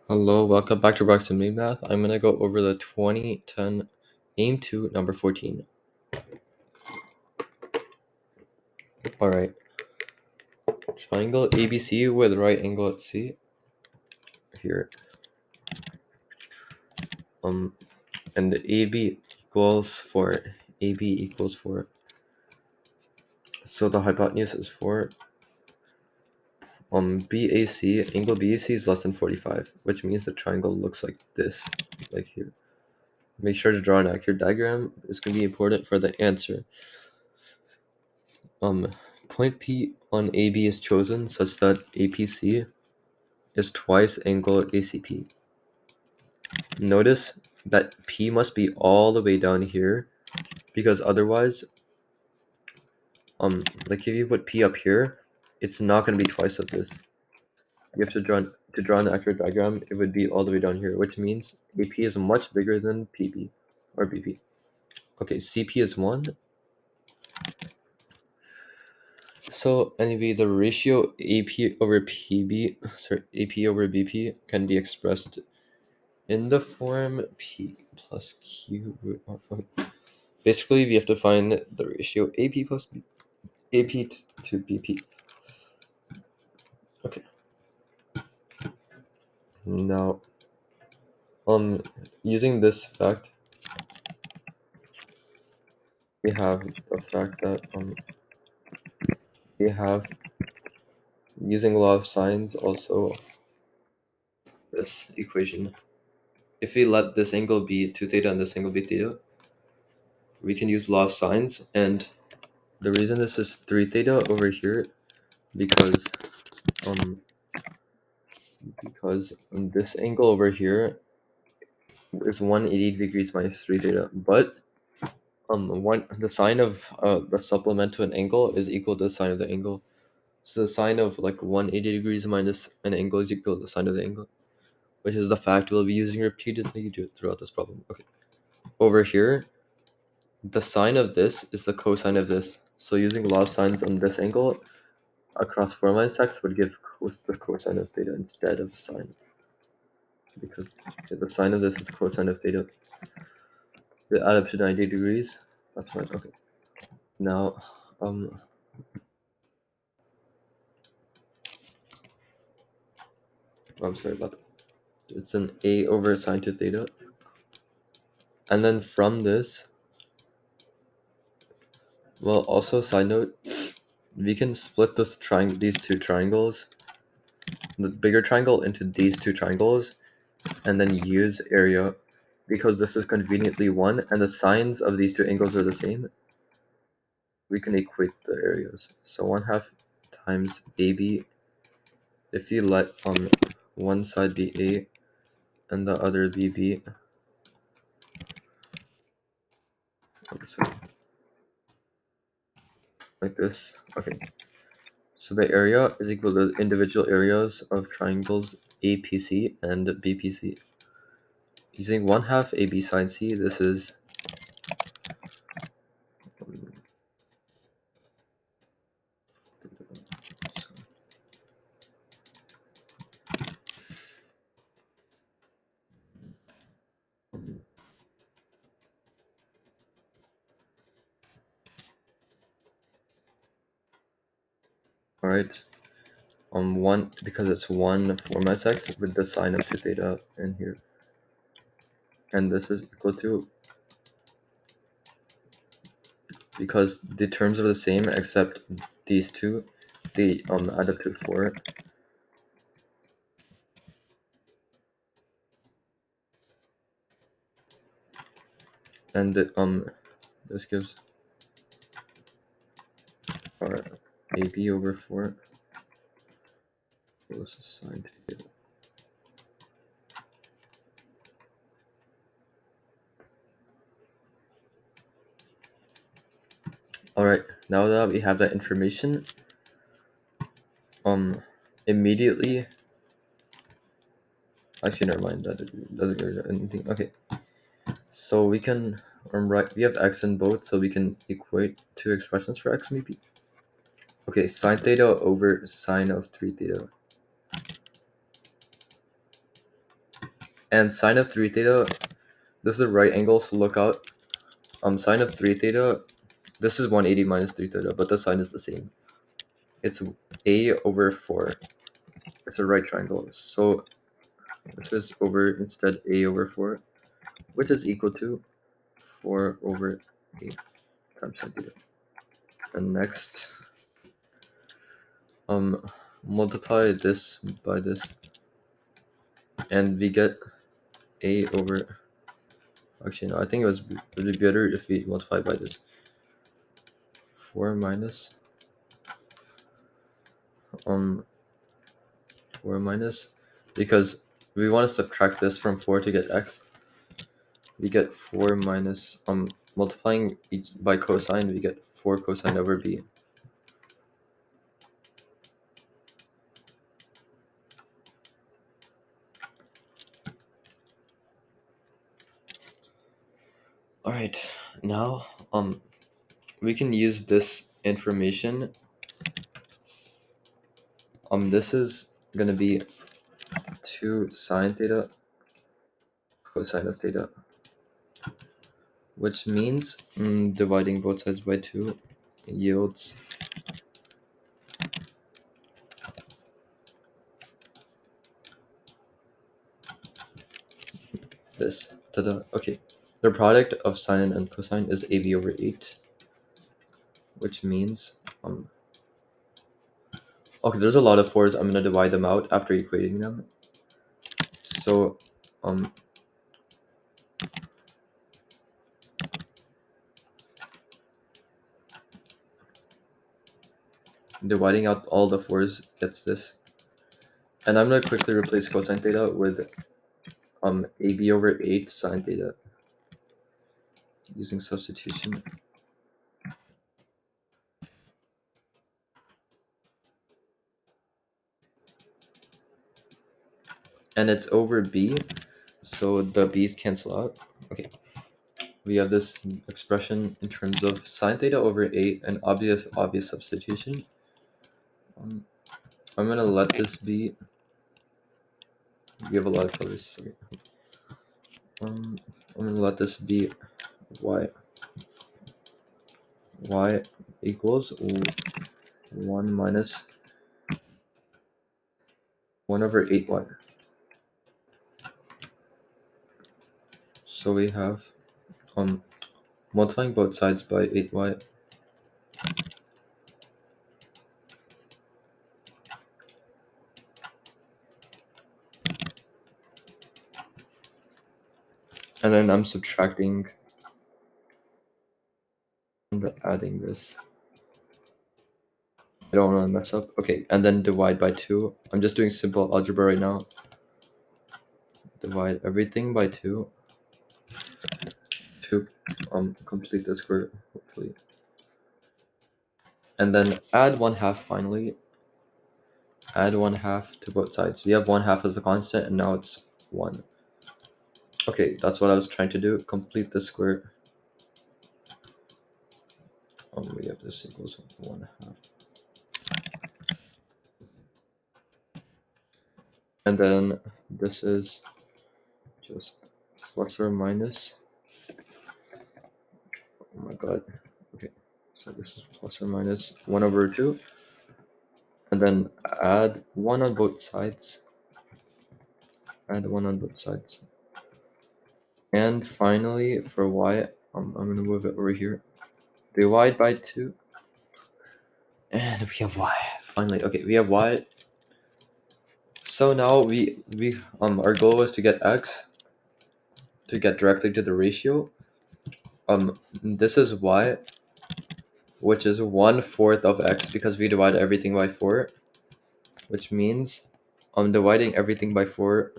Hello, welcome back to Proximity Math. I'm going to go over the 2010 Aime Ii number 14. Alright, triangle ABC with right angle at C here. And AB equals 4. AB equals 4. So the hypotenuse is 4. BAC, angle BAC is less than 45, which means the triangle looks like this, like here. Make sure to draw an accurate diagram. It's going to be important for the answer. Point P on AB is chosen such that APC is twice angle ACP. Notice that P must be all the way down here, because otherwise, like if you put P up here, it's not going to be twice of this. You have to draw an accurate diagram, it would be all the way down here, which means AP is much bigger than PP or BP. Okay, CP is 1. So anyway, the ratio AP over BP can be expressed in the form P plus Q root of. Basically, we have to find the ratio AP plus AP to BP. Okay. Now, using this fact, we have the fact that we have, using law of sines, also this equation. If we let this angle be 2 theta and this angle be theta, we can use law of sines, and the reason this is 3 theta over here, because this angle over here is 180 degrees minus 3 theta, but the sine of the supplement to an angle is equal to the sine of the angle. So the sine of like 180 degrees minus an angle is equal to the sine of the angle, which is the fact we'll be using repeatedly throughout this problem. Okay. Over here, the sine of this is the cosine of this. So using law of sines on this angle across 4 minus x would give the cosine of theta instead of sine, because the sine of this is the cosine of theta. They add up to 90 degrees. That's fine. Okay. Now, I'm sorry about that. It's an A over sine to theta. And then from this, well, also side note, we can split these two triangles, the bigger triangle, into these two triangles, and then use area, because this is conveniently 1, and the sines of these two angles are the same. We can equate the areas. So 1/2 times AB, if you let one side be A and the other be B. Sorry. Like this. Okay. So the area is equal to the individual areas of triangles APC and BPC. Using 1/2 AB sine C, this is alright. One, because it's 1 4 minus x with the sine of 2 theta in here. And this is equal to, because the terms are the same except these two, they add up to 4. And this gives our AB over 4 equals sine theta. Alright, now that we have that information, immediately, actually never mind, that doesn't really do anything. Okay, so we can we have x in both, so we can equate two expressions for x maybe. Okay, sine theta over sine of 3 theta. And sine of 3 theta, this is a right angle, so look out. Sine of 3 theta, this is 180 minus 3 theta, but the sign is the same. It's a over 4. It's a right triangle, so this is over instead a over 4, which is equal to 4 over 8 times sine theta. And next, multiply this by this, and we get a over, actually no, I think it would be better if we multiply by this. 4 minus, 4 minus, because we want to subtract this from 4 to get x. We get 4 minus, multiplying each by cosine, we get 4 cosine over b. Alright, now we can use this information. This is gonna be 2 sine theta cosine of theta, which means dividing both sides by 2 yields this. Ta-da. Okay, the product of sine and cosine is ab over 8, which means okay, there's a lot of 4's. I'm gonna divide them out after equating them. So dividing out all the 4's gets this, and I'm gonna quickly replace cosine theta with ab over 8 sine theta using substitution. And it's over b, so the b's cancel out. Okay, we have this expression in terms of sine theta over 8, and obvious substitution. I'm gonna let this be, we have a lot of colors, sorry. I'm gonna let this be y equals 1 minus 1 over 8y. So we have multiplying both sides by 8y, and then I'm subtracting and adding this. I don't want to mess up. Okay, and then divide by 2. I'm just doing simple algebra right now. Divide everything by 2 to complete the square, hopefully. And then add 1/2 finally. Add 1/2 to both sides. We have 1/2 as a constant, and now it's 1. Okay, that's what I was trying to do. Complete the square. We have this equals 1/2. And then this is just plus or minus. Oh my god. Okay, so this is plus or minus 1 over 2. And then add 1 on both sides. Add 1 on both sides. And finally, for y, I'm going to move it over here. Divide by 2. And we have y. Finally, okay, we have y. So now we our goal is to get x, to get directly to the ratio. This is y, which is 1/4 of x, because we divide everything by 4, which means I'm dividing everything by 4.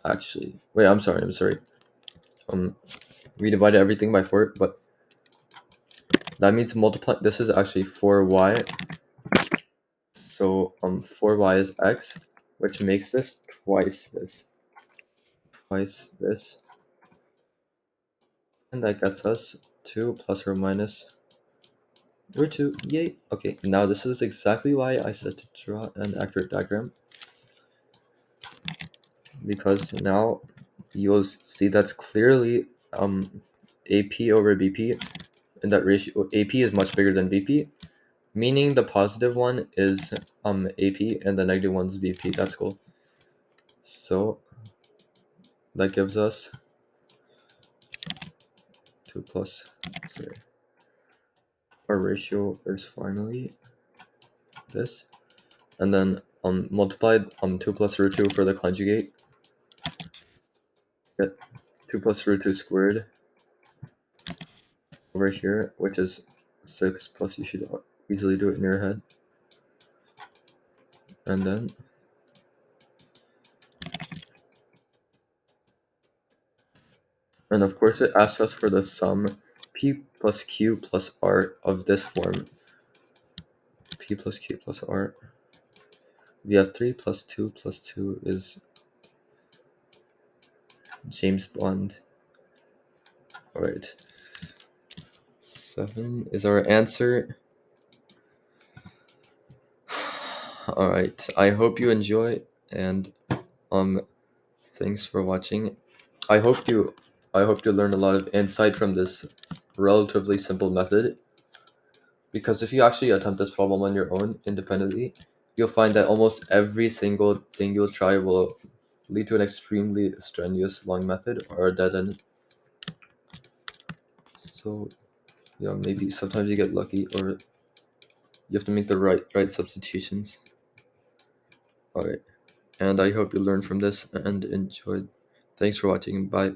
Actually, wait, I'm sorry. We divided everything by 4, but that means multiply. This is actually 4y. So 4y is x, which makes this twice this. Twice this. And that gets us 2 plus or minus root 2, yay. Okay, now this is exactly why I said to draw an accurate diagram, because now you'll see that's clearly AP over BP, and that ratio AP is much bigger than BP, meaning the positive one is AP and the negative one is BP. That's cool. So that gives us 2 plus, sorry, our ratio is finally this, and then multiplied 2 plus root 2 for the conjugate, get 2 plus root 2 squared over here, which is 6 plus, you should easily do it in your head, and then of course it asks us for the sum p plus q plus r of this form. P plus q plus r, we have 3 plus 2 is James Bond. Alright, 7 is our answer. Alright, I hope you enjoy, and um thanks for watching. I hope you learn a lot of insight from this relatively simple method, because if you actually attempt this problem on your own independently, you'll find that almost every single thing you'll try will lead to an extremely strenuous long method or a dead end. So yeah, maybe sometimes you get lucky, or you have to make the right substitutions. Alright, and I hope you learn from this and enjoyed. Thanks for watching. Bye.